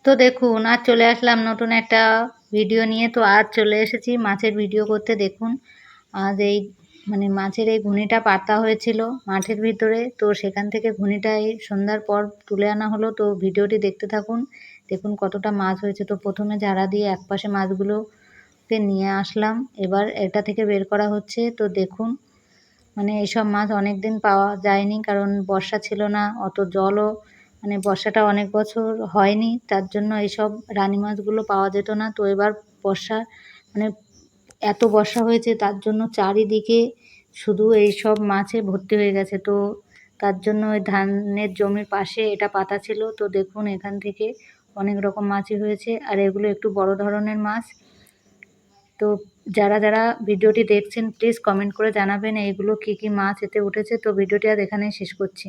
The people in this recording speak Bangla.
তো দেখুন আজ চলে আসলাম নতুন একটা ভিডিও নিয়ে। তো আজ চলে এসেছি মাছের ভিডিও করতে। দেখুন আজ এই মাছের এই ঘুনিটা পাতা হয়েছিল মাঠের ভিতরে। তো সেখান থেকে ঘুনিটা এই সন্ধ্যার পর তুলে আনা হলো। তো ভিডিওটি দেখতে থাকুন। দেখুন কতটা মাছ হয়েছে। তো প্রথমে ঝাড়া দিয়ে একপাশে মাছগুলোকে নিয়ে আসলাম। এবার এটা থেকে বের করা হচ্ছে। তো দেখুন এইসব মাছ অনেক দিন পাওয়া যায়নি, কারণ বর্ষা ছিল না, অত জলও বর্ষাটা অনেক বছর হয়নি, তার জন্য এইসব রানী মাছগুলো পাওয়া যেত না। তো এবার বর্ষা মানে এত বর্ষা হয়েছে, তার জন্য চারিদিকে শুধু এইসব মাছে ভর্তি হয়ে গেছে। তো তার জন্য ওই ধানের জমির পাশে এটা পাতা ছিল। তো দেখুন এখান থেকে অনেক রকম মাছই হয়েছে, আর এগুলো একটু বড় ধরনের মাছ। তো যারা ভিডিওটি দেখছেন প্লিজ কমেন্ট করে জানাবেন এইগুলো কী কী মাছ এতে উঠেছে। তো ভিডিওটি আর এখানেই শেষ করছি।